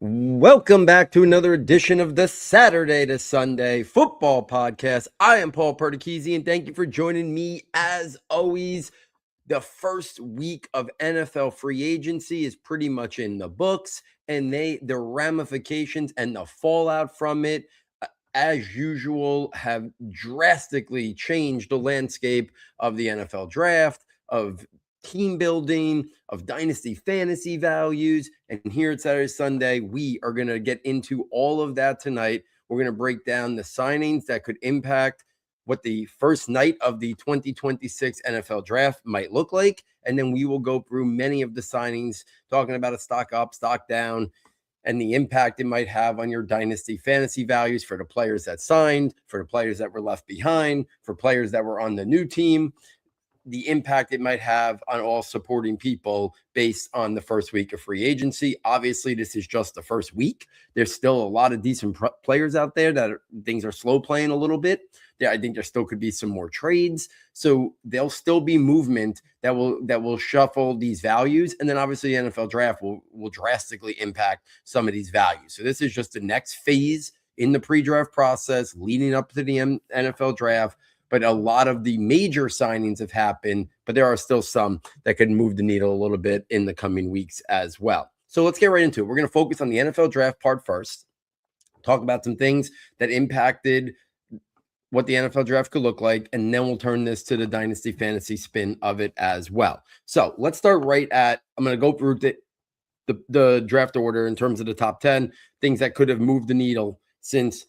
Welcome back to another edition of the Saturday to Sunday Football Podcast. I am Paul Perdichizzi, and thank you for joining me. As always, the first week of NFL free agency is pretty much in the books, and the ramifications and the fallout from it, as usual, have drastically changed the landscape of the NFL draft, of team building, of dynasty fantasy values. And here at Saturday Sunday, we are going to get into all of that tonight. We're going to break down the signings that could impact what the first night of the 2026 NFL draft might look like. And then we will go through many of the signings, talking about a stock up, stock down, and the impact it might have on your dynasty fantasy values for the players that signed, for the players that were left behind, for players that were on the new team, the impact it might have on all supporting people based on the first week of free agency. Obviously, this is just the first week. There's still a lot of decent players out there that things are slow playing a little bit. I think there still could be some more trades. So there'll still be movement that will shuffle these values. And then obviously the NFL draft will drastically impact some of these values. So this is just the next phase in the pre-draft process leading up to the NFL draft. But a lot of the major signings have happened, but there are still some that could move the needle a little bit in the coming weeks as well. So let's get right into it. We're going to focus on the NFL draft part first, talk about some things that impacted what the NFL draft could look like, and then we'll turn this to the dynasty fantasy spin of it as well. So let's start right at, I'm going to go through the draft order in terms of the top 10, things that could have moved the needle since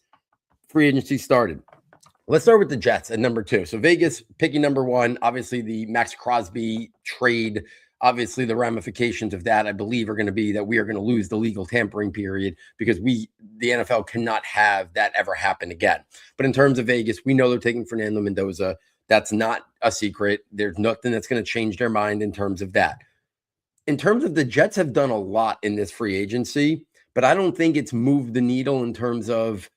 free agency started. Let's start with the Jets at number 2. So Vegas picking number 1, obviously the Max Crosby trade, obviously the ramifications of that, I believe, are going to be that we are going to lose the legal tampering period because the NFL cannot have that ever happen again. But in terms of Vegas, we know they're taking Fernando Mendoza. That's not a secret. There's nothing that's going to change their mind in terms of that. In terms of the Jets have done a lot in this free agency, but I don't think it's moved the needle in terms of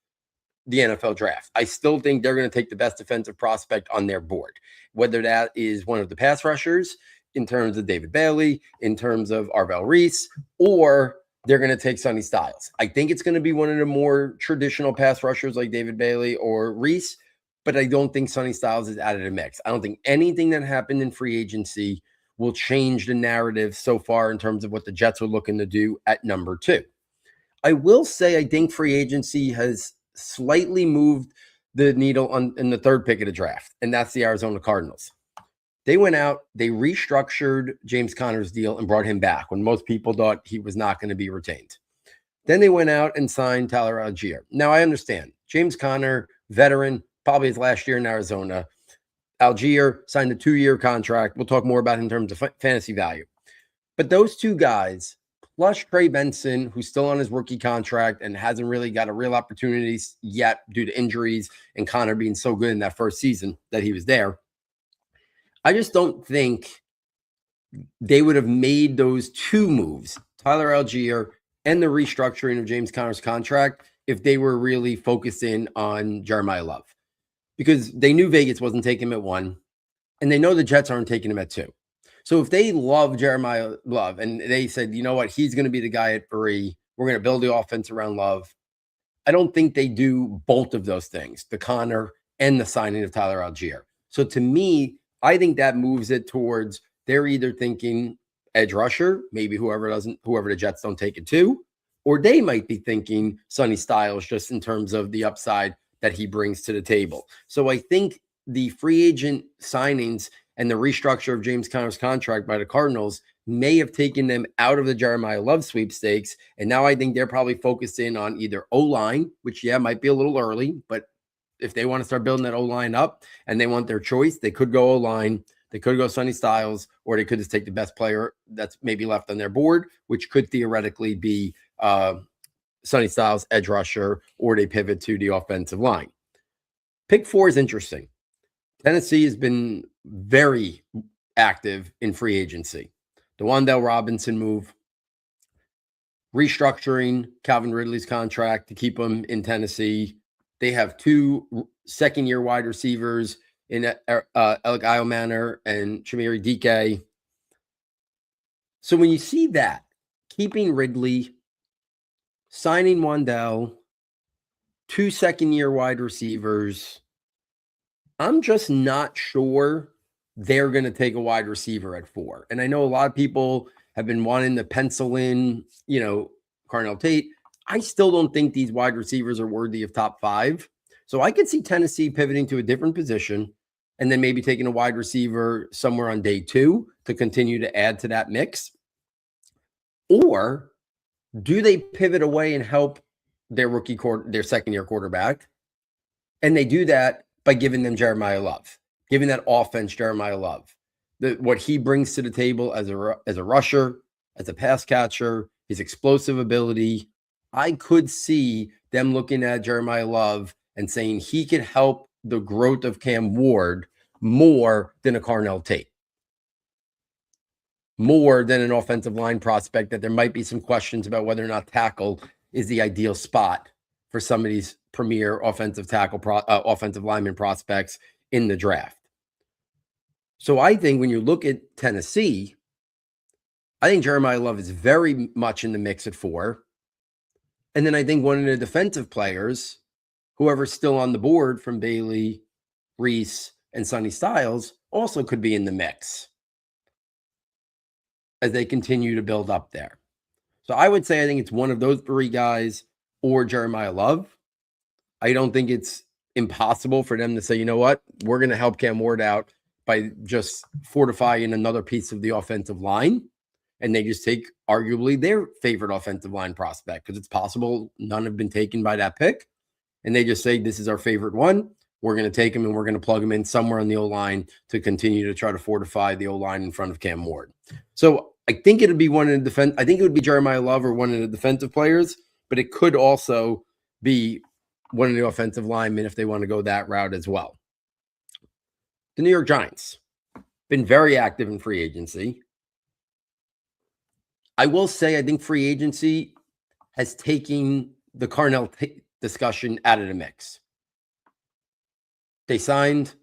the NFL draft. I still think they're going to take the best defensive prospect on their board, whether that is one of the pass rushers in terms of David Bailey, in terms of Arvell Reese, or they're going to take Sonny Styles. I think it's going to be one of the more traditional pass rushers like David Bailey or Reese, but I don't think Sonny Styles is out of the mix. I don't think anything that happened in free agency will change the narrative so far in terms of what the Jets are looking to do at number 2. I will say I think free agency has slightly moved the needle in the third pick of the draft, and that's the Arizona Cardinals. They went out, they restructured James Conner's deal and brought him back when most people thought he was not going to be retained. Then they went out and signed Tyler Algier. Now, I understand. James Conner, veteran, probably his last year in Arizona. Algier signed a 2-year contract. We'll talk more about it in terms of fantasy value. But those two guys, plus Trey Benson, who's still on his rookie contract and hasn't really got a real opportunity yet due to injuries and Conner being so good in that first season that he was there. I just don't think they would have made those two moves, Tyler Algier and the restructuring of James Conner's contract, if they were really focused in on Jeremiah Love. Because they knew Vegas wasn't taking him at 1, and they know the Jets aren't taking him at 2. So if they love Jeremiah Love and they said, you know what, he's going to be the guy at 3, we're going to build the offense around Love, I don't think they do both of those things, the Conner and the signing of Tyler Algier. So to me, I think that moves it towards they're either thinking edge rusher, maybe whoever the Jets don't take it to, or they might be thinking Sonny Styles just in terms of the upside that he brings to the table. So I think the free agent signings and the restructure of James Conner's contract by the Cardinals may have taken them out of the Jeremiah Love sweepstakes. And now I think they're probably focused in on either O-line, which, might be a little early, but if they want to start building that O-line up and they want their choice, they could go O-line, they could go Sonny Styles, or they could just take the best player that's maybe left on their board, which could theoretically be Sonny Styles, edge rusher, or they pivot to the offensive line. Pick 4 is interesting. Tennessee has been very active in free agency. The Wan'Dale Robinson move, restructuring Calvin Ridley's contract to keep him in Tennessee. They have 2 second-year wide receivers in Alec Eilmanor and Chimere Dike. So when you see that, keeping Ridley, signing Wandell, 2 second-year wide receivers. I'm just not sure they're going to take a wide receiver at 4. And I know a lot of people have been wanting to pencil in, Carnell Tate. I still don't think these wide receivers are worthy of top 5. So I could see Tennessee pivoting to a different position and then maybe taking a wide receiver somewhere on day 2 to continue to add to that mix. Or do they pivot away and help their their second-year quarterback? And they do that by giving them Jeremiah Love, giving that offense Jeremiah Love. What he brings to the table as a rusher, as a pass catcher, his explosive ability. I could see them looking at Jeremiah Love and saying he could help the growth of Cam Ward more than a Carnell Tate, more than an offensive line prospect that there might be some questions about whether or not tackle is the ideal spot for some of these premier offensive lineman prospects in the draft. So I think when you look at Tennessee, I think Jeremiah Love is very much in the mix at 4. And then I think one of the defensive players, whoever's still on the board from Bailey, Reese, and Sonny Styles, also could be in the mix as they continue to build up there. So I would say I think it's one of those 3 guys or Jeremiah Love. I don't think it's impossible for them to say, you know what, we're going to help Cam Ward out by just fortifying another piece of the offensive line. And they just take arguably their favorite offensive line prospect, because it's possible none have been taken by that pick. And they just say, this is our favorite one. We're going to take him and we're going to plug him in somewhere on the O-line to continue to try to fortify the O-line in front of Cam Ward. So I think it would be one of the I think it would be Jeremiah Love or one of the defensive players, but it could also be one of the offensive linemen if they want to go that route as well. The New York Giants, been very active in free agency. I will say I think free agency has taken the Carnell discussion out of the mix. They signed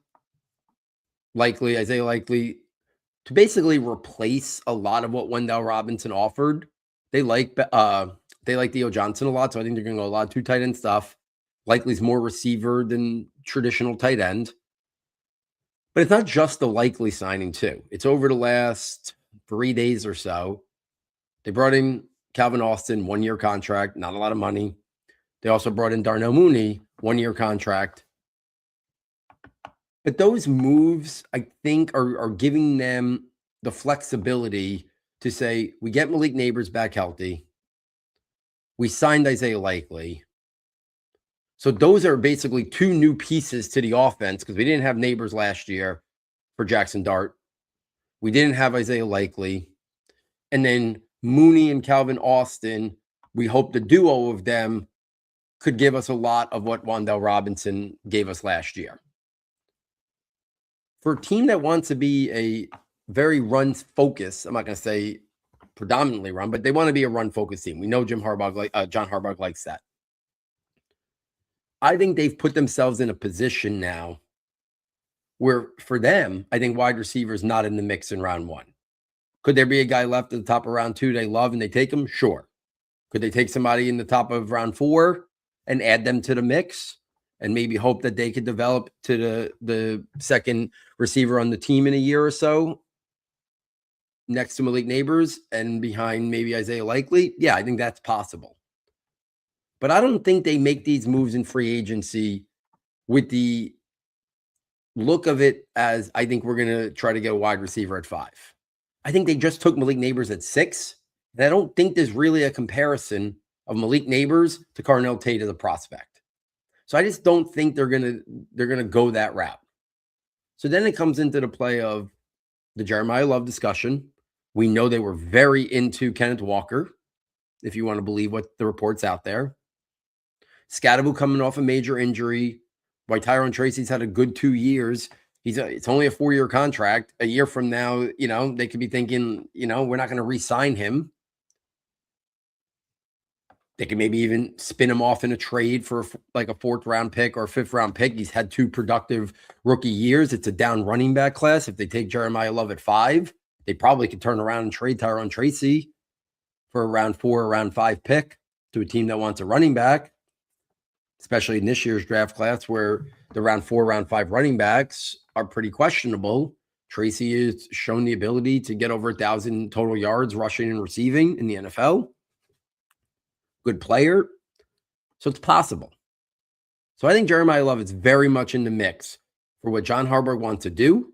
Isaiah Likely, to basically replace a lot of what Wendell Robinson offered. They like Theo Johnson a lot, so I think they're going to go a lot of 2 tight end stuff. Likely's more receiver than traditional tight end. But it's not just the Likely signing too. It's over the last 3 days or so. They brought in Calvin Austin, 1-year contract, not a lot of money. They also brought in Darnell Mooney, 1-year contract. But those moves, I think, are giving them the flexibility to say, we get Malik Neighbors back healthy. We signed Isaiah Likely. So those are basically 2 new pieces to the offense, because we didn't have Neighbors last year for Jackson Dart. We didn't have Isaiah Likely. And then Mooney and Calvin Austin, we hope the duo of them could give us a lot of what Wandell Robinson gave us last year. For a team that wants to be a very run-focused, I'm not going to say predominantly run, but they want to be a run-focused team. We know John Harbaugh likes that. I think they've put themselves in a position now where, for them, I think wide receiver is not in the mix in round 1. Could there be a guy left at the top of round 2 they love and they take him? Sure. Could they take somebody in the top of round 4 and add them to the mix and maybe hope that they could develop to the second receiver on the team in a year or so next to Malik Neighbors and behind maybe Isaiah Likely? Yeah, I think that's possible. But I don't think they make these moves in free agency with the look of it as, I think we're going to try to get a wide receiver at 5. I think they just took Malik Neighbors at 6. And I don't think there's really a comparison of Malik Neighbors to Carnell Tate as a prospect. So I just don't think they're gonna go that route. So then it comes into the play of the Jeremiah Love discussion. We know they were very into Kenneth Walker, if you want to believe what the reports out there. Scatterbu coming off a major injury. While Tyrone Tracy's had a good 2 years, it's only a 4-year contract. A year from now, they could be thinking, we're not going to re-sign him. They could maybe even spin him off in a trade for like a 4th round pick or a 5th round pick. He's had 2 productive rookie years. It's a down running back class. If they take Jeremiah Love at 5, they probably could turn around and trade Tyrone Tracy for a round 4 or round 5 pick. to a team that wants a running back, especially in this year's draft class where the round 4, round 5 running backs are pretty questionable. Tracy has shown the ability to get over 1,000 total yards rushing and receiving in the NFL. Good player. So it's possible. So I think Jeremiah Love is very much in the mix for what John Harbaugh wants to do.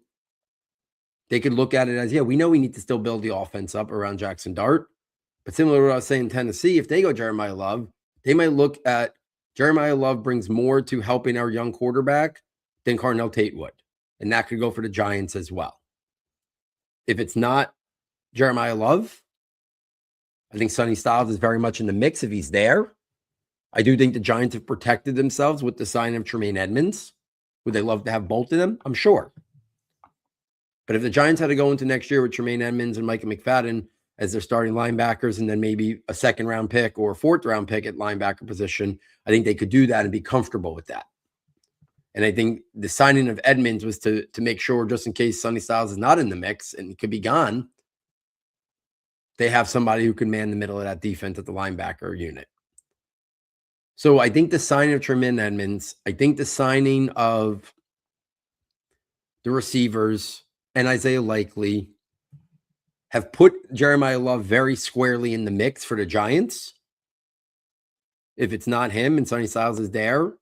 They could look at it as, we know we need to still build the offense up around Jackson Dart. But similar to what I was saying in Tennessee, if they go Jeremiah Love, they might look at Jeremiah Love brings more to helping our young quarterback than Carnell Tate would. And that could go for the Giants as well. If it's not Jeremiah Love, I think Sonny Styles is very much in the mix if he's there. I do think the Giants have protected themselves with the sign of Tremaine Edmonds. Would they love to have both of them? I'm sure. But if the Giants had to go into next year with Tremaine Edmonds and Micah McFadden as their starting linebackers and then maybe a second-round pick or a fourth-round pick at linebacker position, I think they could do that and be comfortable with that. And I think the signing of Edmonds was to make sure, just in case Sonny Styles is not in the mix and could be gone, they have somebody who can man the middle of that defense at the linebacker unit. So I think the signing of Tremaine Edmonds, I think the signing of the receivers and Isaiah Likely have put Jeremiah Love very squarely in the mix for the Giants. If it's not him and Sonny Styles is there,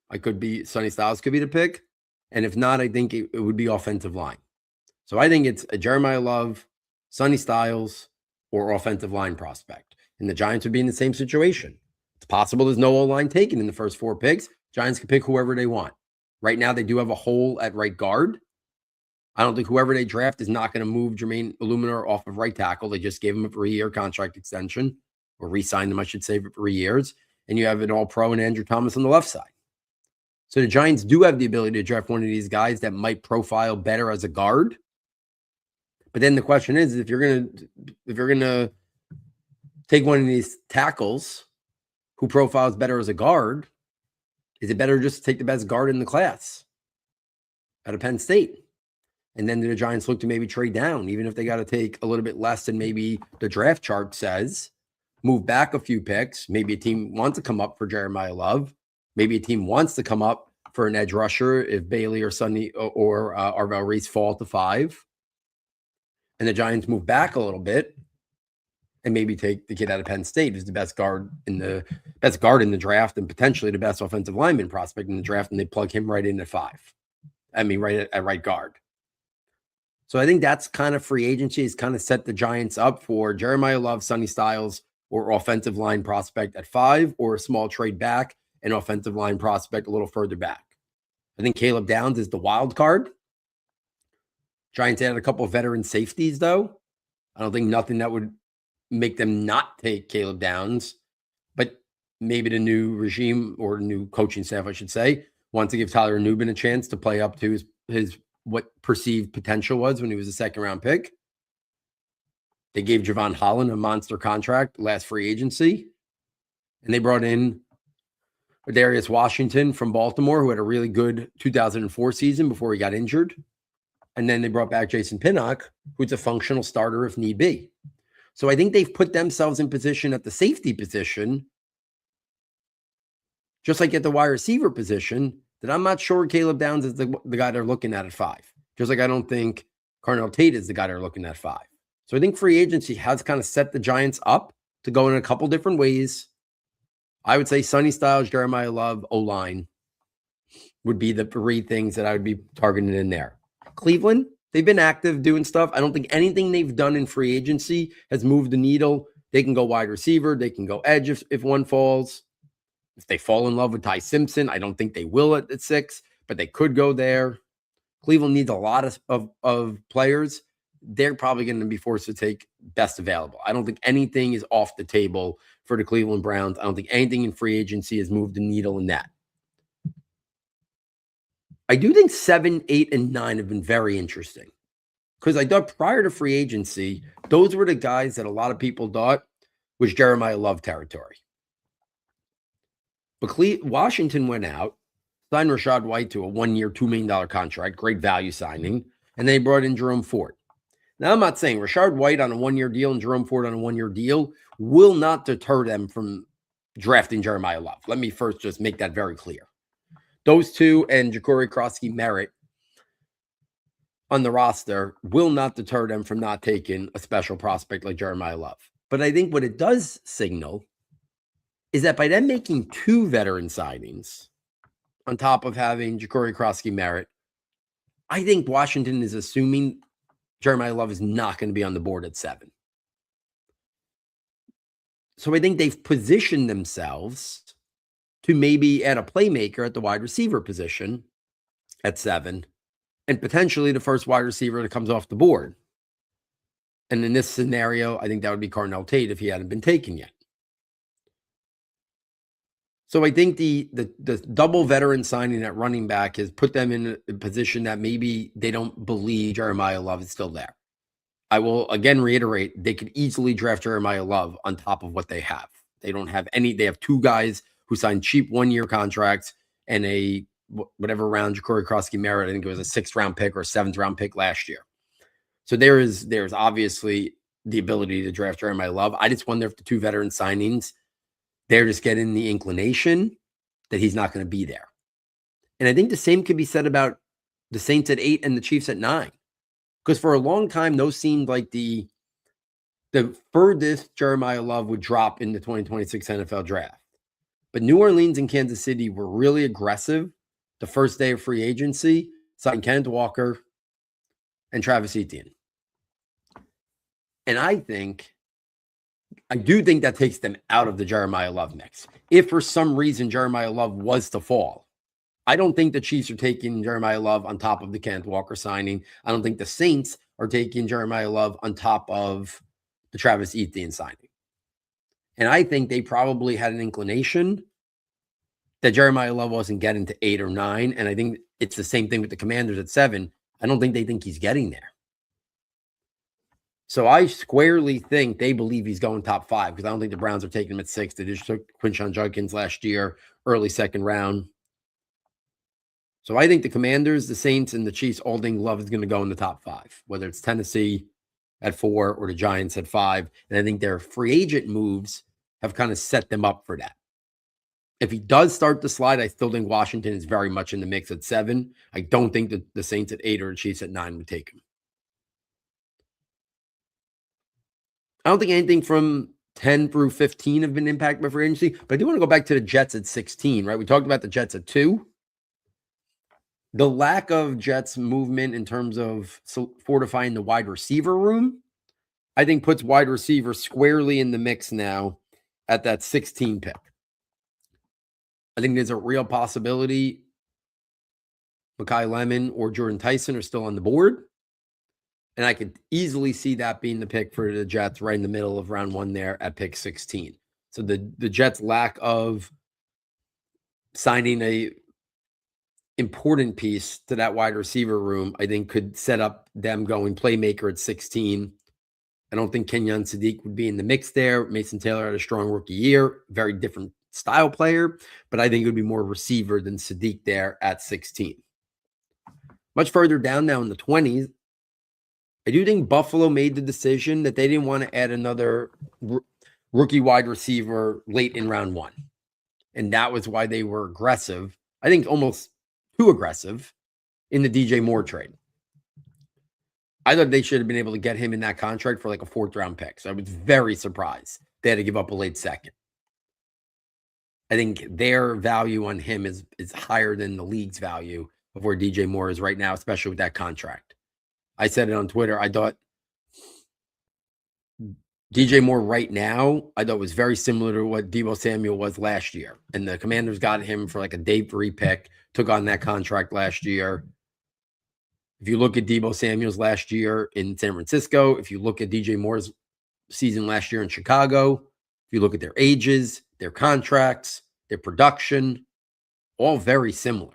Sonny Styles could be the pick. And if not, I think it would be offensive line. So I think it's a Jeremiah Love, Sonny Styles, or offensive line prospect. And the Giants would be in the same situation. It's possible there's no O-line taken in the first 4 picks. Giants can pick whoever they want. Right now, they do have a hole at right guard. I don't think whoever they draft is not going to move Jermaine Illuminor off of right tackle. They just gave him a 3-year contract extension, or re-signed him, I should say, for 3 years. And you have an all-pro and Andrew Thomas on the left side. So the Giants do have the ability to draft one of these guys that might profile better as a guard. But then the question is, if you're gonna take one of these tackles who profiles better as a guard, is it better just to take the best guard in the class out of Penn State? And then do the Giants look to maybe trade down, even if they got to take a little bit less than maybe the draft chart says, move back a few picks. Maybe a team wants to come up for Jeremiah Love. Maybe a team wants to come up for an edge rusher if Bailey or Sonny or Arvell Reese fall to 5. And the Giants move back a little bit and maybe take the kid out of Penn State, who's the best guard in the draft and potentially the best offensive lineman prospect in the draft, and they plug him right in at 5. Right at right guard. So I think that's kind of free agency has kind of set the Giants up for Jeremiah Love, Sonny Styles, or offensive line prospect at 5, or a small trade back, and offensive line prospect a little further back. I think Caleb Downs is the wild card. Giants added a couple of veteran safeties, though. I don't think nothing that would make them not take Caleb Downs, but maybe the new regime or the new coaching staff, I should say, wants to give Tyler Nubin a chance to play up to his what perceived potential was when he was a second-round pick. They gave Javon Holland a monster contract last free agency, and they brought in Darius Washington from Baltimore, who had a really good 2004 season before he got injured. And then they brought back Jason Pinnock, who's a functional starter if need be. So I think they've put themselves in position at the safety position, just like at the wide receiver position, that I'm not sure Caleb Downs is the guy they're looking at 5. Just like I don't think Carnell Tate is the guy they're looking at 5. So I think free agency has kind of set the Giants up to go in a couple different ways. I would say Sonny Styles, Jeremiah Love, O-line would be the 3 things that I would be targeting in there. Cleveland, they've been active doing stuff. I don't think anything they've done in free agency has moved the needle. They can go wide receiver. They can go edge if one falls. If they fall in love with Ty Simpson, I don't think they will at 6, but they could go there. Cleveland needs a lot of players. They're probably going to be forced to take best available. I don't think anything is off the table for the Cleveland Browns. I don't think anything in free agency has moved the needle in that. I do think 7, 8, and 9 have been very interesting because I thought prior to free agency, those were the guys that a lot of people thought was Jeremiah Love territory. But Washington went out, signed Rachaad White to a 1-year, $2 million contract, great value signing, and they brought in Jerome Ford. Now, I'm not saying Rachaad White on a 1-year deal and Jerome Ford on a 1-year deal will not deter them from drafting Jeremiah Love. Let me first just make that very clear. Those two and Ja'Cory Krosky-Merritt on the roster will not deter them from not taking a special prospect like Jeremiah Love. But I think what it does signal is that by them making two veteran signings on top of having Ja'Cory Krosky-Merritt, I think Washington is assuming Jeremiah Love is not going to be on the board at 7. So I think they've positioned themselves to maybe add a playmaker at the wide receiver position at 7, and potentially the first wide receiver that comes off the board. And in this scenario, I think that would be Carnell Tate if he hadn't been taken yet. So I think the double veteran signing at running back has put them in a position that maybe they don't believe Jeremiah Love is still there. I will again reiterate, they could easily draft Jeremiah Love on top of what they have. They don't have any. They have two guys who signed cheap 1-year contracts and a whatever round Ja'Cory Krosky-Merritt, I think it was a 6th-round pick or a 7th-round pick last year. So there's obviously the ability to draft Jeremiah Love. I just wonder if the two veteran signings, they're just getting the inclination that he's not going to be there. And I think the same could be said about the Saints at 8 and the Chiefs at 9. Because for a long time, those seemed like the furthest Jeremiah Love would drop in the 2026 NFL draft. But New Orleans and Kansas City were really aggressive the first day of free agency, signing Kenneth Walker and Travis Etienne. And I do think that takes them out of the Jeremiah Love mix. If for some reason Jeremiah Love was to fall, I don't think the Chiefs are taking Jeremiah Love on top of the Kenneth Walker signing. I don't think the Saints are taking Jeremiah Love on top of the Travis Etienne signing. And I think they probably had an inclination that Jeremiah Love wasn't getting to 8 or 9. And I think it's the same thing with the Commanders at 7. I don't think they think he's getting there. So I squarely think they believe he's going top 5 because I don't think the Browns are taking him at 6. They just took Quinshon Judkins last year, early 2nd round. So I think the Commanders, the Saints, and the Chiefs all think Love is going to go in the top 5, whether it's Tennessee at 4 or the Giants at 5. And I think their free agent moves have kind of set them up for that. If he does start to slide, I still think Washington is very much in the mix at 7. I don't think that the Saints at 8 or the Chiefs at 9 would take him. I don't think anything from 10 through 15 have been impacted by free agency, but I do want to go back to the Jets at 16, right? We talked about the Jets at 2. The lack of Jets movement in terms of fortifying the wide receiver room, I think puts wide receiver squarely in the mix now at that 16 pick. I think there's a real possibility Mekhi Lemon or Jordan Tyson are still on the board. And I could easily see that being the pick for the Jets right in the middle of round 1 there at pick 16. So the Jets' lack of signing a important piece to that wide receiver room, I think could set up them going playmaker at 16. I don't think Kenyon Sadiq would be in the mix there. Mason Taylor had a strong rookie year, very different style player, but I think it would be more receiver than Sadiq there at 16. Much further down now in the 20s, I do think Buffalo made the decision that they didn't want to add another rookie wide receiver late in round 1. And that was why they were aggressive. I think almost too aggressive in the DJ Moore trade. I thought they should have been able to get him in that contract for like a 4th-round pick. So I was very surprised they had to give up a late second. I think their value on him is higher than the league's value of where DJ Moore is right now, especially with that contract. I said it on Twitter. I thought DJ Moore right now, I thought was very similar to what Deebo Samuel was last year. And the Commanders got him for like a day 3 pick, took on that contract last year. If you look at Deebo Samuel's last year in San Francisco, if you look at DJ Moore's season last year in Chicago, if you look at their ages, their contracts, their production, all very similar.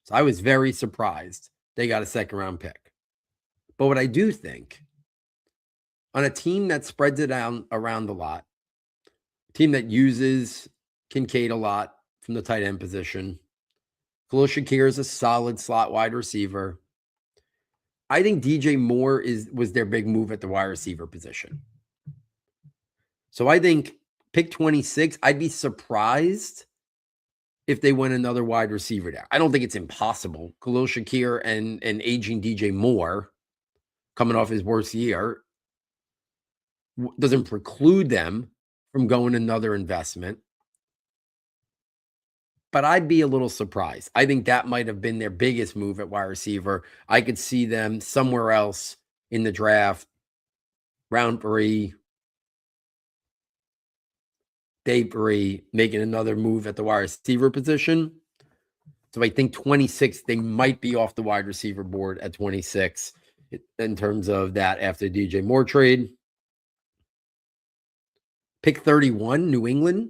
So I was very surprised they got a 2nd-round pick. But what I do think, on a team that spreads it out around a lot, a team that uses Kincaid a lot from the tight end position, Khalil Shakir is a solid slot wide receiver. I think DJ Moore was their big move at the wide receiver position. So I think pick 26, I'd be surprised if they went another wide receiver there. I don't think it's impossible. Khalil Shakir and aging DJ Moore coming off his worst year doesn't preclude them from going another investment. But I'd be a little surprised. I think that might have been their biggest move at wide receiver. I could see them somewhere else in the draft, round 3, day 3, making another move at the wide receiver position. So I think 26, they might be off the wide receiver board at 26 in terms of that after the DJ Moore trade. Pick 31, New England.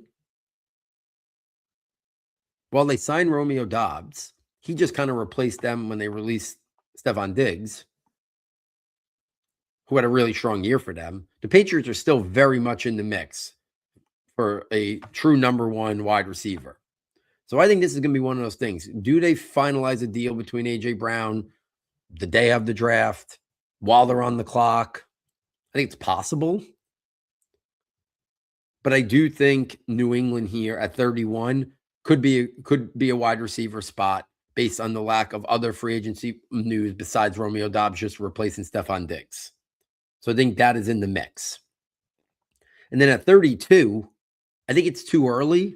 Well, they signed Romeo Doubs. He just kind of replaced them when they released Stephon Diggs, who had a really strong year for them. The Patriots are still very much in the mix for a true number 1 wide receiver. So I think this is going to be one of those things. Do they finalize a deal between A.J. Brown the day of the draft while they're on the clock? I think it's possible. But I do think New England here at 31 could be a wide receiver spot based on the lack of other free agency news besides Romeo Doubs just replacing Stephon Diggs. So I think that is in the mix. And then at 32, I think it's too early,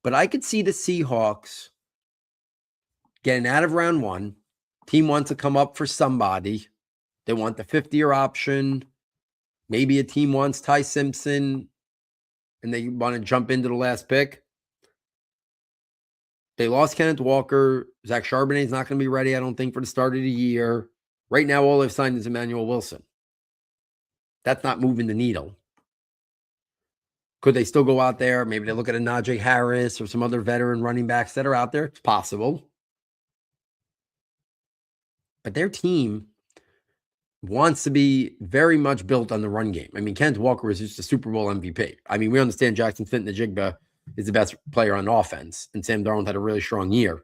but I could see the Seahawks getting out of round 1. Team wants to come up for somebody. They want the 50-year option. Maybe a team wants Ty Simpson and they want to jump into the last pick. They lost Kenneth Walker. Zach Charbonnet's not going to be ready, I don't think, for the start of the year. Right now, all they've signed is Emmanuel Wilson. That's not moving the needle. Could they still go out there? Maybe they look at a Najee Harris or some other veteran running backs that are out there. It's possible. But their team wants to be very much built on the run game. I mean, Kenneth Walker is just a Super Bowl MVP. I mean, we understand Jackson Smith-Njigba is the best player on offense, and Sam Darnold had a really strong year.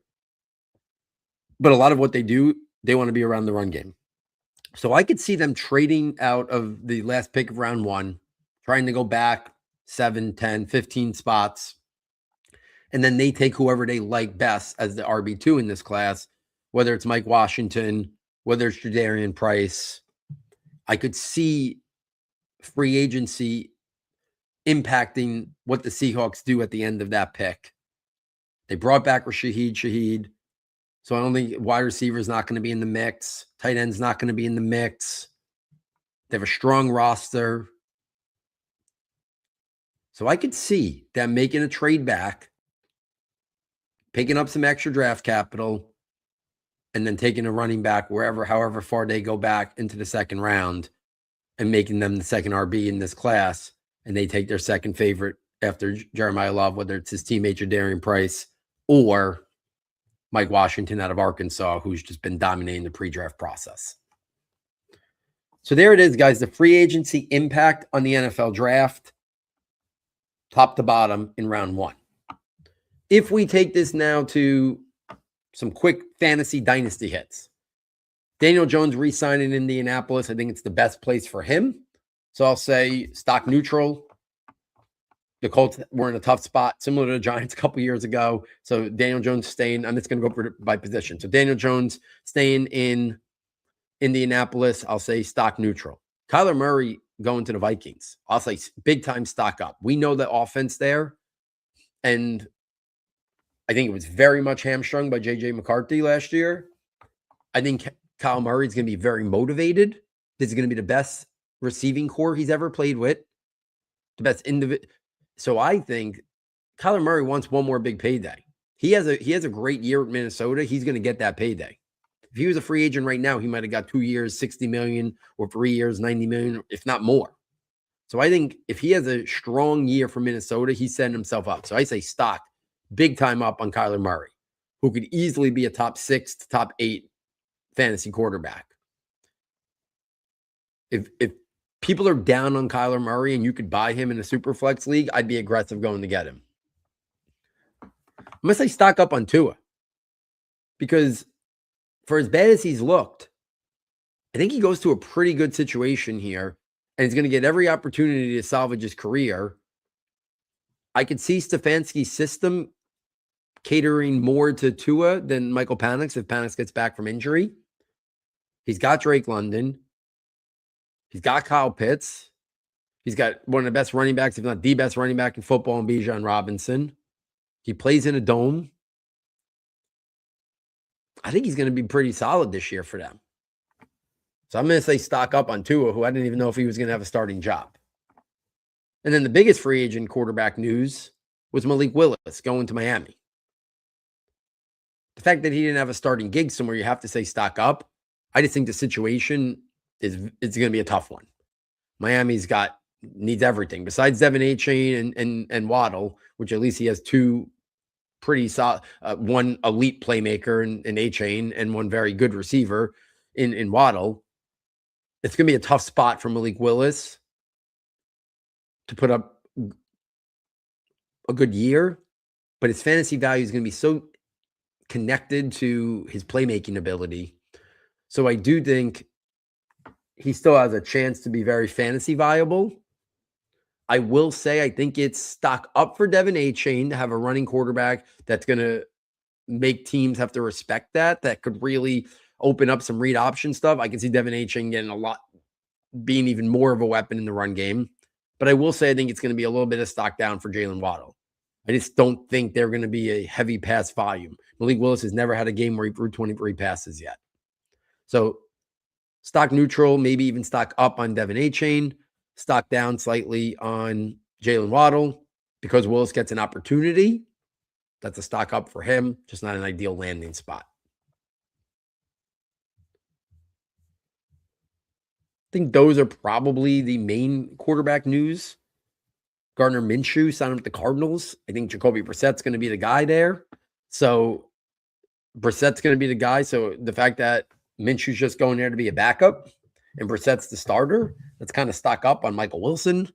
But a lot of what they do, they want to be around the run game. So I could see them trading out of the last pick of round 1, trying to go back 7, 10, 15 spots, and then they take whoever they like best as the RB2 in this class, whether it's Mike Washington, whether it's Jadarian Price. I could see free agency impacting what the Seahawks do at the end of that pick. They brought back Rashid Shaheed, so I don't think wide receiver is not going to be in the mix. Tight end's not going to be in the mix. They have a strong roster. So I could see them making a trade back, picking up some extra draft capital, and then taking a running back however far they go back into the second round and making them the second RB in this class. And they take their second favorite after Jeremiah Love, whether it's his teammate Jadarian Price or Mike Washington out of Arkansas, who's just been dominating the pre-draft process. So there it is, guys. The free agency impact on the NFL draft, top to bottom in round 1. If we take this now to some quick fantasy dynasty hits. Daniel Jones re-signing in Indianapolis. I think it's the best place for him. So I'll say stock neutral. The Colts were in a tough spot, similar to the Giants a couple years ago. So Daniel Jones staying, I'm just going to go by position. So Daniel Jones staying in Indianapolis, I'll say stock neutral. Kyler Murray going to the Vikings, I'll say big time stock up. We know the offense there. And I think it was very much hamstrung by J.J. McCarthy last year. I think Kyle Murray is going to be very motivated. This is going to be the best receiving core he's ever played with. The best individual. So I think Kyler Murray wants one more big payday. He has a great year at Minnesota. He's going to get that payday. If he was a free agent right now, he might have got 2 years, $60 million, or 3 years, $90 million, if not more. So I think if he has a strong year for Minnesota, he's setting himself up. So I say stock big time up on Kyler Murray, who could easily be a top 6 to top 8 fantasy quarterback. If people are down on Kyler Murray and you could buy him in a super flex league, I'd be aggressive going to get him. I'm going to say stock up on Tua, because for as bad as he's looked, I think he goes to a pretty good situation here and he's going to get every opportunity to salvage his career. I could see Stefanski's system catering more to Tua than Michael Penix if Penix gets back from injury. He's got Drake London. He's got Kyle Pitts. He's got one of the best running backs, if not the best running back in football, in Bijan Robinson. He plays in a dome. I think he's going to be pretty solid this year for them. So I'm going to say stock up on Tua, who I didn't even know if he was going to have a starting job. And then the biggest free agent quarterback news was Malik Willis going to Miami. The fact that he didn't have a starting gig somewhere, you have to say stock up. I just think the situation it's going to be a tough one. Miami's needs everything besides Devin Achane and Waddle, which at least he has two pretty solid, one elite playmaker in Achane and one very good receiver in Waddle. It's going to be a tough spot for Malik Willis to put up a good year, but his fantasy value is going to be so connected to his playmaking ability. So I do think he still has a chance to be very fantasy viable. I will say I think it's stock up for Devin Achane to have a running quarterback that's going to make teams have to respect that could really open up some read option stuff. I can see Devin Achane getting being even more of a weapon in the run game. But I will say I think it's going to be a little bit of stock down for Jalen Waddle. I just don't think they're going to be a heavy pass volume. Malik Willis has never had a game where he threw 23 passes yet. So stock neutral, maybe even stock up on Devin Achane, stock down slightly on Jalen Waddle because Willis gets an opportunity. That's a stock up for him, just not an ideal landing spot. I think those are probably the main quarterback news. Gardner Minshew signed with the Cardinals. I think Jacoby Brissett's going to be the guy there. So Brissett's going to be the guy. So the fact that Minshew's just going there to be a backup and Brissett's the starter, that's kind of stock up on Michael Wilson,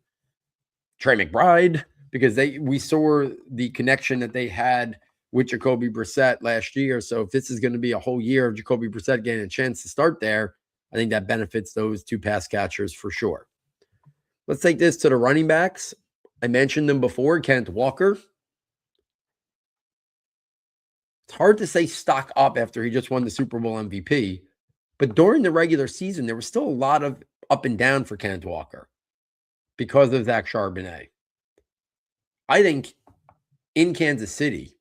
Trey McBride, because we saw the connection that they had with Jacoby Brissett last year. So if this is going to be a whole year of Jacoby Brissett getting a chance to start there, I think that benefits those two pass catchers for sure. Let's take this to the running backs. I mentioned them before, Kenneth Walker. It's hard to say stock up after he just won the Super Bowl MVP, but during the regular season, there was still a lot of up and down for Kenneth Walker because of Zach Charbonnet. I think in Kansas City,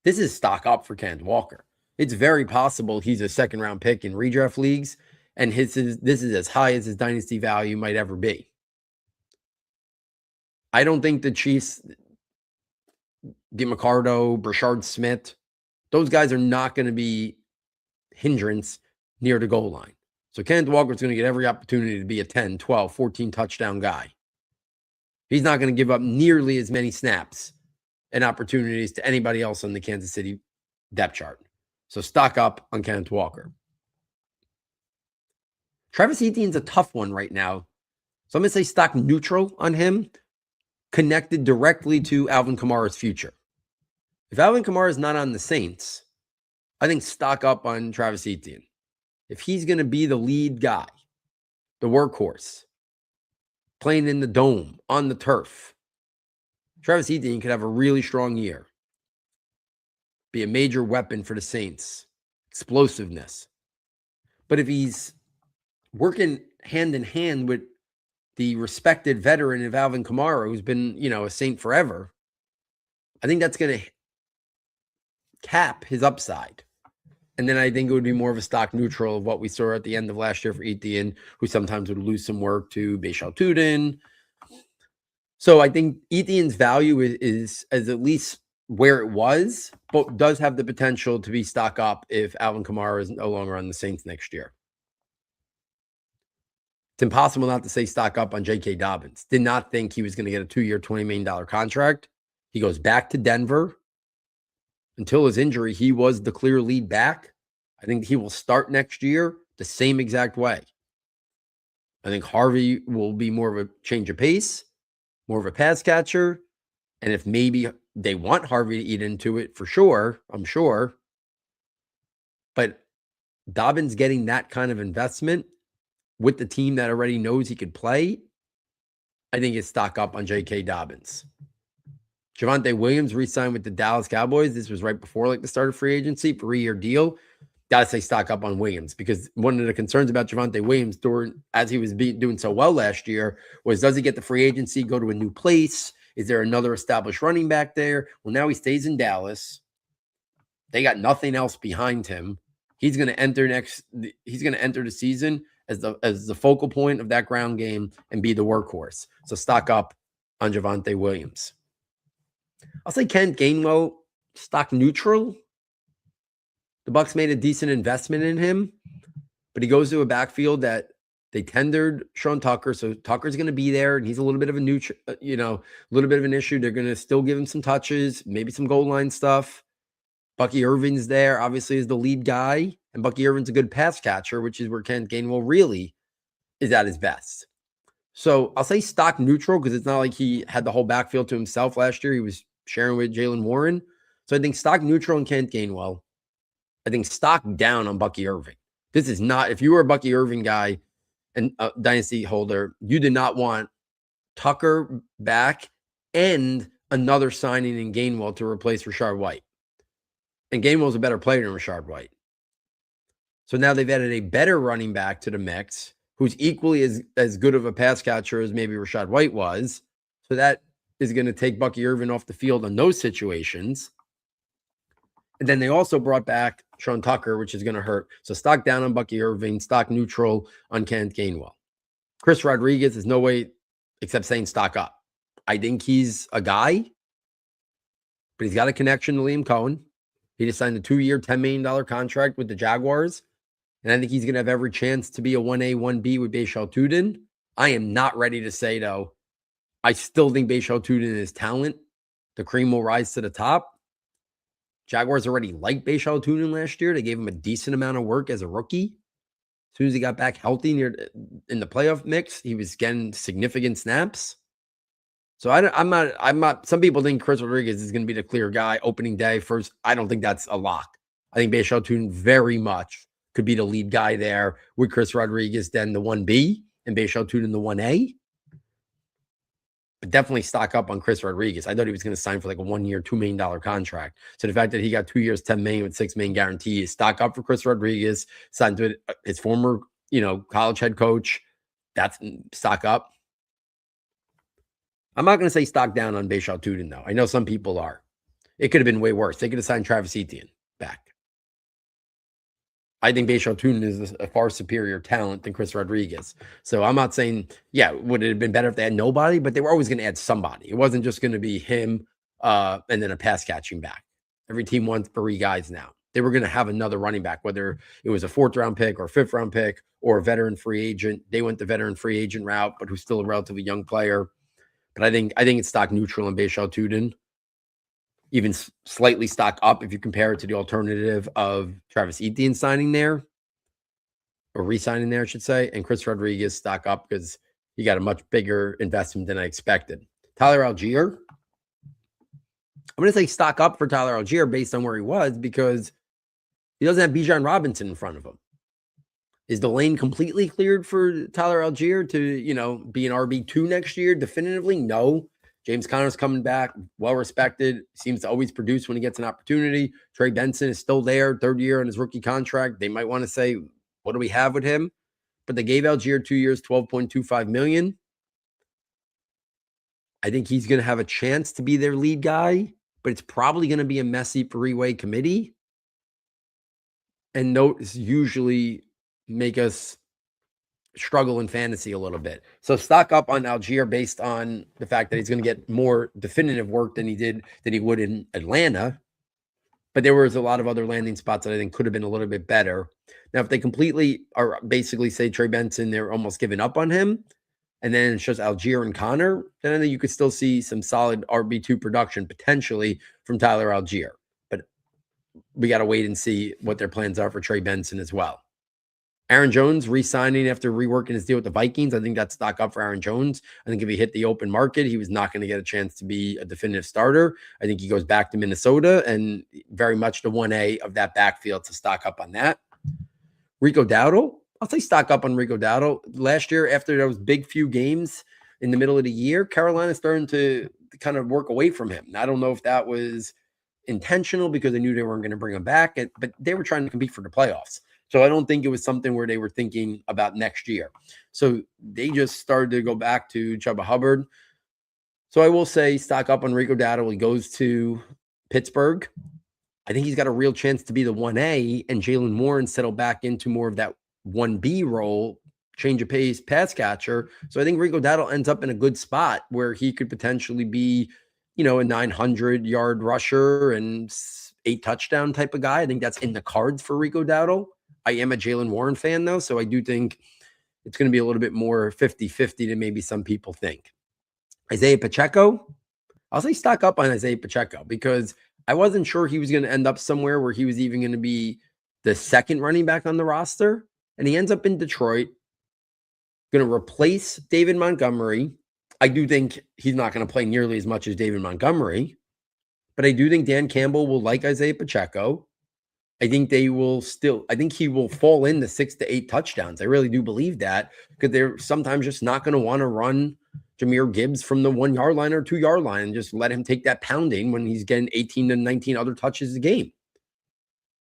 this is stock up for Kenneth Walker. It's very possible he's a second-round pick in redraft leagues, and this is as high as his dynasty value might ever be. I don't think the Chiefs, DeMarcado, Brashard Smith, those guys are not going to be hindrance near the goal line. So Kenneth Walker is going to get every opportunity to be a 10, 12, 14 touchdown guy. He's not going to give up nearly as many snaps and opportunities to anybody else on the Kansas City depth chart. So stock up on Kenneth Walker. Travis Etienne's a tough one right now. So I'm going to say stock neutral on him, connected directly to Alvin Kamara's future. If Alvin Kamara is not on the Saints, I think stock up on Travis Etienne. If he's going to be the lead guy, the workhorse, playing in the dome, on the turf, Travis Etienne could have a really strong year. Be a major weapon for the Saints. Explosiveness. But if he's working hand in hand with the respected veteran of Alvin Kamara, who's been, a Saint forever, I think that's going to cap his upside. And then I think it would be more of a stock neutral of what we saw at the end of last year for Etienne, who sometimes would lose some work to Bashal Tudin. So I think Etienne's value is at least where it was, but does have the potential to be stock up if Alvin Kamara is no longer on the Saints next year. It's impossible not to say stock up on J.K. Dobbins. Did not think he was going to get a 2-year, $20 million contract. He goes back to Denver. Until his injury, he was the clear lead back. I think he will start next year the same exact way. I think Harvey will be more of a change of pace, more of a pass catcher. And if maybe they want Harvey to eat into it, for sure, I'm sure. But Dobbins getting that kind of investment with the team that already knows he could play, I think it's stock up on J.K. Dobbins. Javonte Williams re-signed with the Dallas Cowboys. This was right before like the start of free agency, 3-year deal. Gotta say stock up on Williams, because one of the concerns about Javonte Williams as he was doing so well last year was, does he get the free agency, go to a new place? Is there another established running back there? Well, now he stays in Dallas. They got nothing else behind him. He's going to enter the season as the focal point of that ground game and be the workhorse. So stock up on Javonte Williams. I'll say Kent Gainwell, stock neutral. The Bucs made a decent investment in him, but he goes to a backfield that they tendered Sean Tucker, so Tucker's going to be there, and he's a little bit of a little bit of an issue. They're going to still give him some touches, maybe some goal line stuff. Bucky Irvin's there, obviously, is the lead guy, and Bucky Irvin's a good pass catcher, which is where Kent Gainwell really is at his best. So I'll say stock neutral, because it's not like he had the whole backfield to himself last year. He was sharing with Jaylen Warren. So I think stock neutral on Kent Gainwell. I think stock down on Bucky Irving. This is not, if you were a Bucky Irving guy and a dynasty holder, you did not want Tucker back and another signing in Gainwell to replace Rashard White. And Gainwell's a better player than Rashard White. So now they've added a better running back to the mix, who's equally as good of a pass catcher as maybe Rashard White was. So that is going to take Bucky Irving off the field in those situations. And then they also brought back Sean Tucker, which is going to hurt. So stock down on Bucky Irving, stock neutral on Kent Gainwell. Chris Rodriguez is no way except saying stock up. I think he's a guy, but he's got a connection to Liam Cohen. He just signed a 2-year, $10 million contract with the Jaguars. And I think he's going to have every chance to be a 1A, 1B with Bashal Tutin. I am not ready to say, though, I still think Bashal Tutin is talent. The cream will rise to the top. Jaguars already liked Bashal Tutin last year. They gave him a decent amount of work as a rookie. As soon as he got back healthy in the playoff mix, he was getting significant snaps. So I'm not. Some people think Chris Rodriguez is going to be the clear guy opening day first. I don't think that's a lock. I think Bashal Tutin very much could be the lead guy there with Chris Rodriguez, then the 1B, and Bashal Tutin the 1A. But definitely stock up on Chris Rodriguez. I thought he was going to sign for like a 1-year, $2 million contract. So the fact that he got 2 years, $10 million with $6 million guarantees, stock up for Chris Rodriguez, signed with his former, college head coach. That's stock up. I'm not going to say stock down on Bashal Tutin, though. I know some people are. It could have been way worse. They could have signed Travis Etienne back. I think Bashal Tutin is a far superior talent than Chris Rodriguez. So I'm not saying, would it have been better if they had nobody? But they were always going to add somebody. It wasn't just going to be him and then a pass catching back. Every team wants 3 guys now. They were going to have another running back, whether it was a 4th-round pick or a 5th-round pick or a veteran free agent. They went the veteran free agent route, but who's still a relatively young player. But I think it's stock neutral on Bashal Tutin. Even slightly stock up if you compare it to the alternative of Travis Etienne signing there, or re-signing there, I should say, and Chris Rodriguez stock up because he got a much bigger investment than I expected. Tyler Algier, I'm going to say stock up for Tyler Algier based on where he was, because he doesn't have Bijan Robinson in front of him. Is the lane completely cleared for Tyler Algier to, be an RB2 next year? Definitively, no. James Conner's coming back, well-respected, seems to always produce when he gets an opportunity. Trey Benson is still there, 3rd year on his rookie contract. They might want to say, what do we have with him? But they gave Algier 2 years, $12.25 million. I think he's going to have a chance to be their lead guy, but it's probably going to be a messy 3-way committee. And notes usually make us struggle in fantasy a little bit. So stock up on Algier based on the fact that he's going to get more definitive work than he would in Atlanta. But there was a lot of other landing spots that I think could have been a little bit better. Now, if they completely are basically say Trey Benson, they're almost giving up on him, and then it's just Algier and Connor, then I think you could still see some solid RB2 production potentially from Tyler Algier. But we got to wait and see what their plans are for Trey Benson as well. Aaron Jones re-signing after reworking his deal with the Vikings. I think that's stock up for Aaron Jones. I think if he hit the open market, he was not going to get a chance to be a definitive starter. I think he goes back to Minnesota and very much the 1A of that backfield to stock up on that. Rico Dowdle. I'll say stock up on Rico Dowdle. Last year, after those big few games, in the middle of the year, Carolina's starting to kind of work away from him. I don't know if that was intentional because they knew they weren't going to bring him back, but they were trying to compete for the playoffs. So I don't think it was something where they were thinking about next year. So they just started to go back to Chuba Hubbard. So I will say stock up on Rico Dowdle. He goes to Pittsburgh. I think he's got a real chance to be the 1A, and Jalen Warren settle back into more of that 1B role, change of pace, pass catcher. So I think Rico Dowdle ends up in a good spot where he could potentially be, a 900-yard rusher and 8 touchdown type of guy. I think that's in the cards for Rico Dowdle. I am a Jalen Warren fan, though, so I do think it's going to be a little bit more 50-50 than maybe some people think. Isaiah Pacheco, I'll say stock up on Isaiah Pacheco because I wasn't sure he was going to end up somewhere where he was even going to be the second running back on the roster. And he ends up in Detroit, going to replace David Montgomery. I do think he's not going to play nearly as much as David Montgomery, but I do think Dan Campbell will like Isaiah Pacheco. I think he will fall into 6 to 8 touchdowns. I really do believe that because they're sometimes just not going to want to run Jahmyr Gibbs from the 1 yard line or 2 yard line and just let him take that pounding when he's getting 18 to 19 other touches a game.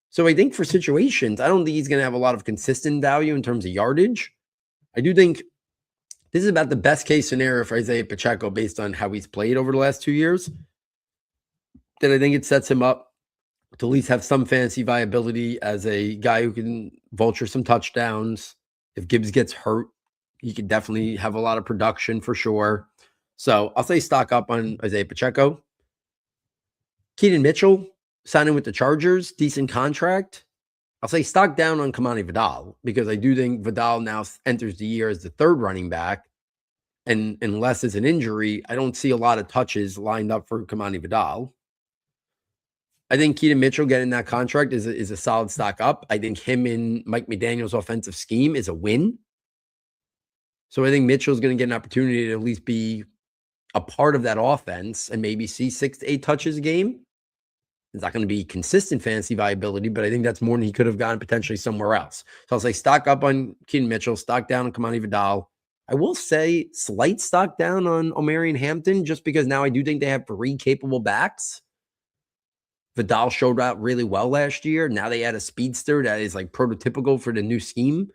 So I think for situations, I don't think he's going to have a lot of consistent value in terms of yardage. I do think this is about the best case scenario for Isaiah Pacheco based on how he's played over the last 2 years. Then I think it sets him up to at least have some fantasy viability as a guy who can vulture some touchdowns. If Gibbs gets hurt, he could definitely have a lot of production for sure. So I'll say stock up on Isaiah Pacheco. Keaton Mitchell signing with the Chargers, decent contract. I'll say stock down on Kamani Vidal because I do think Vidal now enters the year as the 3rd running back. And unless it's an injury, I don't see a lot of touches lined up for Kamani Vidal. I think Keaton Mitchell getting that contract is a solid stock up. I think him in Mike McDaniel's offensive scheme is a win. So I think Mitchell's going to get an opportunity to at least be a part of that offense and maybe see 6 to 8 touches a game. It's not going to be consistent fantasy viability, but I think that's more than he could have gotten potentially somewhere else. So I'll say stock up on Keaton Mitchell, stock down on Kamani Vidal. I will say slight stock down on Omarion Hampton just because now I do think they have 3 capable backs. Vidal showed out really well last year. Now they add a speedster that is like prototypical for the new scheme.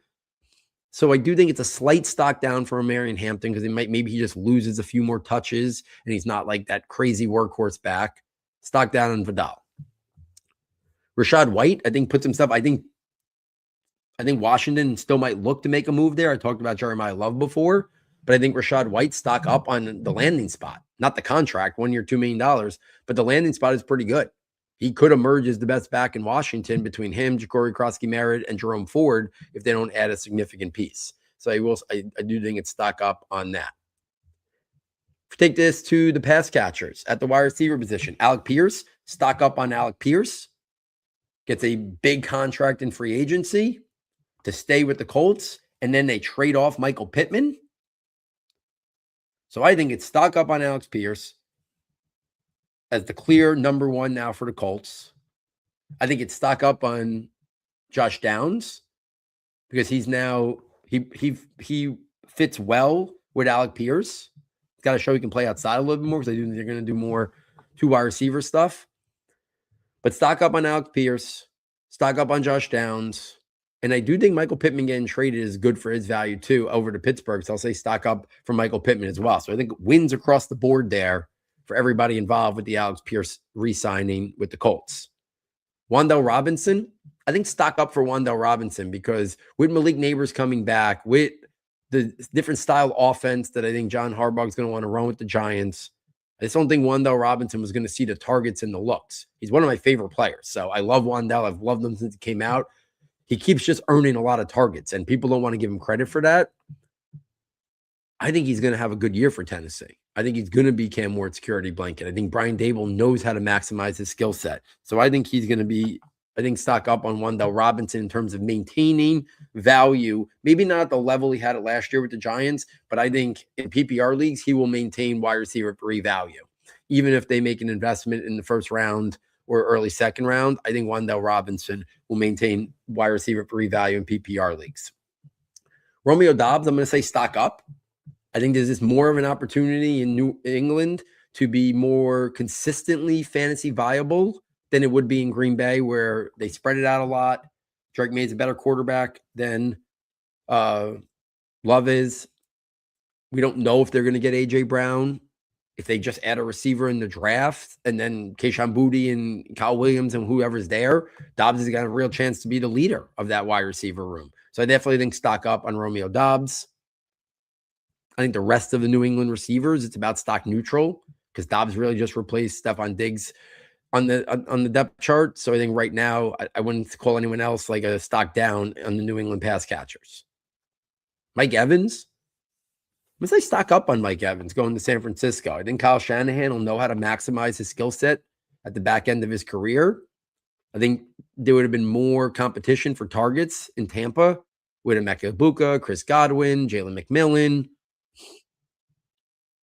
So I do think it's a slight stock down for Omarion Hampton because maybe he just loses a few more touches and he's not like that crazy workhorse back. Stock down on Vidal. Rachaad White, I think puts himself, I think Washington still might look to make a move there. I talked about Jeremiah Love before, but I think Rachaad White stock up on the landing spot, not the contract, 1 year, $2 million, but the landing spot is pretty good. He could emerge as the best back in Washington between him, Ja'Cory Krosky-Merritt, and Jerome Ford if they don't add a significant piece. So I do think it's stock up on that. Take this to the pass catchers at the wide receiver position. Alec Pierce, stock up on Alec Pierce. Gets a big contract in free agency to stay with the Colts, and then they trade off Michael Pittman. So I think it's stock up on Alex Pierce as the clear number 1 now for the Colts. I think it's stock up on Josh Downs because he's now he fits well with Alec Pierce. He's got to show he can play outside a little bit more because I do think they're going to do more 2 wide receiver stuff. But stock up on Alec Pierce, stock up on Josh Downs. And I do think Michael Pittman getting traded is good for his value too over to Pittsburgh. So I'll say stock up for Michael Pittman as well. So I think wins across the board there for everybody involved with the Alex Pierce re-signing with the Colts. Wan'Dale Robinson, I think stock up for Wan'Dale Robinson because with Malik Neighbors coming back, with the different style offense that I think John Harbaugh is going to want to run with the Giants, I just don't think Wan'Dale Robinson was going to see the targets and the looks. He's one of my favorite players. So I love Wan'Dale. I've loved him since he came out. He keeps just earning a lot of targets, and people don't want to give him credit for that. I think he's going to have a good year for Tennessee. I think he's going to be Cam Ward's security blanket. I think Brian Dable knows how to maximize his skill set. So I think he's going to be, stock up on Wan'Dale Robinson in terms of maintaining value. Maybe not at the level he had it last year with the Giants, but I think in PPR leagues, he will maintain wide receiver 3 value. Even if they make an investment in the first round or early second round, I think Wan'Dale Robinson will maintain wide receiver 3 value in PPR leagues. Romeo Doubs, I'm going to say stock up. I think there's just more of an opportunity in New England to be more consistently fantasy viable than it would be in Green Bay, where they spread it out a lot. Drake May's a better quarterback than Love is. We don't know if they're going to get A.J. Brown, if they just add a receiver in the draft, and then Kayshon Boutte and Kyle Williams and whoever's there. Dobbs has got a real chance to be the leader of that wide receiver room. So I definitely think stock up on Romeo Dobbs. I think the rest of the New England receivers, it's about stock neutral because Dobbs really just replaced Stephon Diggs on the depth chart. So I think right now I wouldn't call anyone else like a stock down on the New England pass catchers. Mike Evans, let's say stock up on Mike Evans going to San Francisco. I think Kyle Shanahan will know how to maximize his skill set at the back end of his career. I think there would have been more competition for targets in Tampa with Emeka Egbuka, Chris Godwin, Jalen McMillan.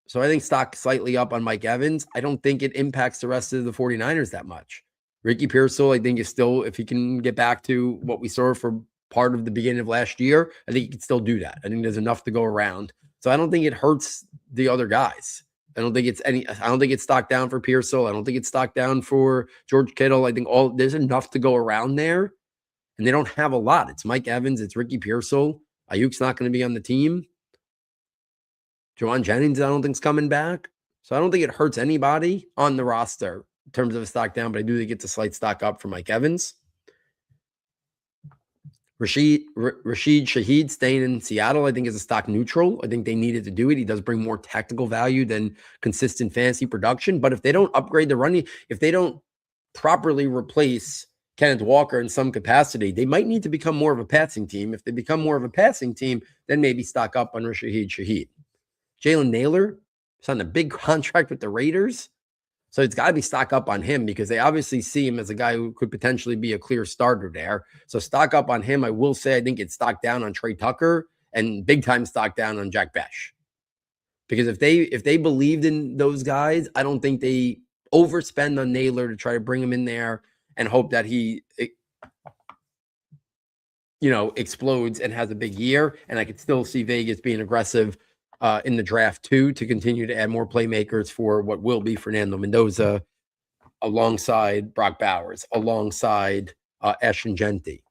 So I think stock slightly up on Mike Evans. I don't think it impacts the rest of the 49ers that much. Ricky Pearsall, I think, is still, if he can get back to what we saw for part of the beginning of last year, I think he can still do that. I think there's enough to go around. So I don't think it hurts the other guys. I don't think it's stock down for Pearsall. I don't think it's stock down for George Kittle. I think there's enough to go around there. And they don't have a lot. It's Mike Evans. It's Ricky Pearsall. Ayuk's not going to be on the team. Jawan Jennings, I don't think, is coming back. So I don't think it hurts anybody on the roster in terms of a stock down, but I do think it's a slight stock up for Mike Evans. Rashid Shaheed staying in Seattle, I think, is a stock neutral. I think they needed to do it. He does bring more tactical value than consistent fantasy production. But if they don't upgrade the running, if they don't properly replace Kenneth Walker in some capacity, they might need to become more of a passing team. If they become more of a passing team, then maybe stock up on Rashid Shaheed. Jalen Naylor signed a big contract with the Raiders. So it's got to be stock up on him because they obviously see him as a guy who could potentially be a clear starter there. So stock up on him. I will say I think it's stock down on Trey Tucker and big time stock down on Jack Besh. Because if they believed in those guys, I don't think they overspend on Naylor to try to bring him in there and hope that he explodes and has a big year. And I could still see Vegas being aggressive in the draft too, to continue to add more playmakers for what will be Fernando Mendoza alongside Brock Bowers, alongside Ashton Genty.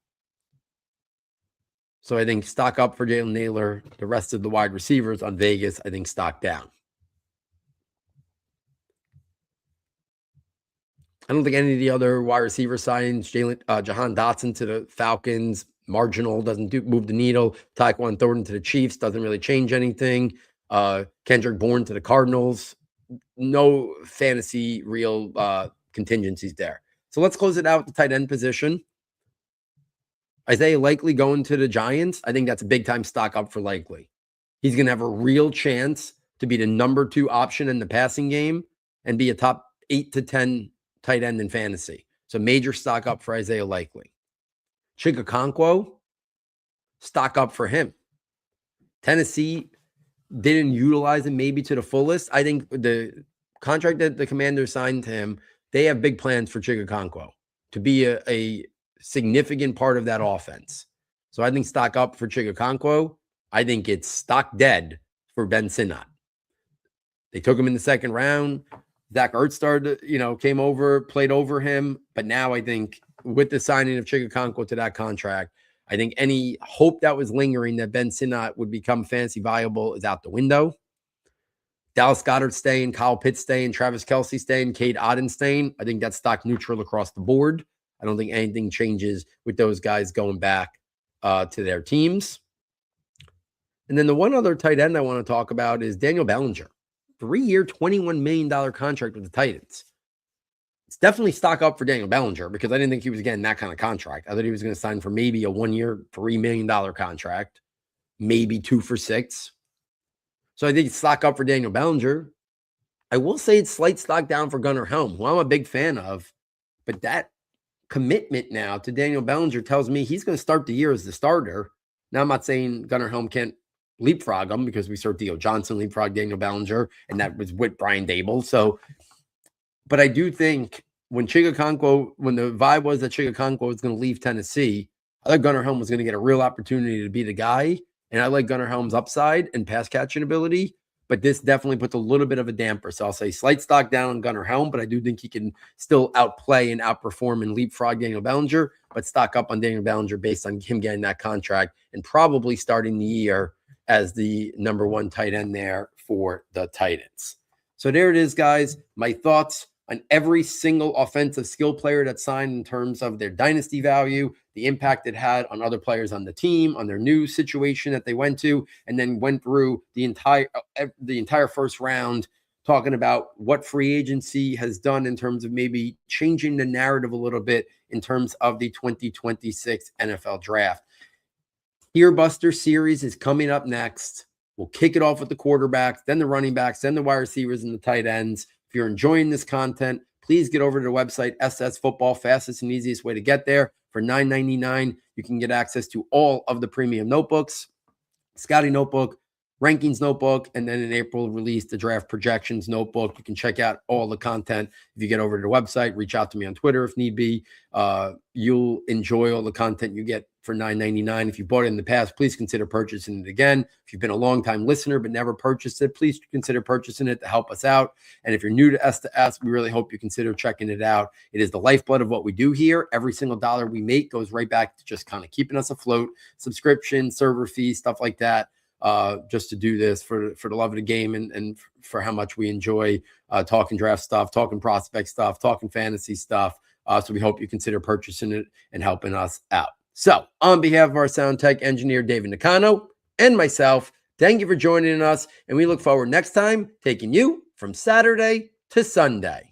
So I think stock up for Jalen Naylor. The rest of the wide receivers on Vegas, I think stock down. I don't think any of the other wide receiver signings, Jahan Dotson to the Falcons, marginal, doesn't move the needle. Tyquan Thornton to the Chiefs, doesn't really change anything. Kendrick Bourne to the Cardinals, no fantasy real contingencies there. So let's close it out with the tight end position. Isaiah Likely going to the Giants. I think that's a big time stock up for Likely. He's going to have a real chance to be the number 2 option in the passing game and be a top 8 to 10 tight end in fantasy. So major stock up for Isaiah Likely. Chigakonkwo, stock up for him. Tennessee didn't utilize him maybe to the fullest. I think the contract that the Commanders signed to him, they have big plans for Chigakonkwo to be a significant part of that offense. So I think stock up for Chigakonkwo. I think it's stock dead for Ben Sinnott. They took him in the second round. Zach Ertz came over, played over him. But now I think with the signing of Chigakonkwo to that contract, I think any hope that was lingering that Ben Sinnott would become fantasy viable is out the window. Dallas Goedert staying, Kyle Pitts staying, Travis Kelce staying, Cade Otton staying. I think that's stock neutral across the board. I don't think anything changes with those guys going back to their teams. And then the one other tight end I want to talk about is Daniel Bellinger. 3-year, $21 million contract with the Titans. It's definitely stock up for Daniel Bellinger because I didn't think he was getting that kind of contract. I thought he was going to sign for maybe a 1-year, $3 million contract, maybe 2 for $6. So I think it's stock up for Daniel Bellinger. I will say it's slight stock down for Gunnar Helm, who I'm a big fan of. But that commitment now to Daniel Bellinger tells me he's going to start the year as the starter. Now, I'm not saying Gunnar Helm can't leapfrog him because we saw Theo Johnson leapfrog Daniel Bellinger, and that was with Brian Dable. So, but I do think when the vibe was that Chigakonkwo was going to leave Tennessee, I thought Gunnar Helm was going to get a real opportunity to be the guy. And I like Gunnar Helm's upside and pass catching ability, but this definitely puts a little bit of a damper. So I'll say slight stock down on Gunnar Helm, but I do think he can still outplay and outperform and leapfrog Daniel Bellinger, but stock up on Daniel Bellinger based on him getting that contract and probably starting the year as the number one tight end there for the Titans. So there it is, guys. My thoughts on every single offensive skill player that signed in terms of their dynasty value, the impact it had on other players on the team, on their new situation that they went to, and then went through the entire first round talking about what free agency has done in terms of maybe changing the narrative a little bit in terms of the 2026 NFL draft. Ear Buster series is coming up next. We'll kick it off with the quarterbacks, then the running backs, then the wide receivers and the tight ends. If you're enjoying this content, please get over to the website, SS Football, fastest and easiest way to get there. For $9.99, you can get access to all of the premium notebooks, Scotty Notebook, Rankings Notebook, and then in April release the Draft Projections Notebook. You can check out all the content. If you get over to the website, reach out to me on Twitter if need be. You'll enjoy all the content you get for $9.99. If you bought it in the past, please consider purchasing it again. If you've been a long-time listener but never purchased it, please consider purchasing it to help us out. And if you're new to S2S, we really hope you consider checking it out. It is the lifeblood of what we do here. Every single dollar we make goes right back to just kind of keeping us afloat, subscription, server fees, stuff like that. Just to do this for the love of the game and for how much we enjoy talking draft stuff, talking prospect stuff, talking fantasy stuff. So we hope you consider purchasing it and helping us out. So on behalf of our sound tech engineer, David Nakano, and myself, thank you for joining us. And we look forward next time taking you from Saturday to Sunday.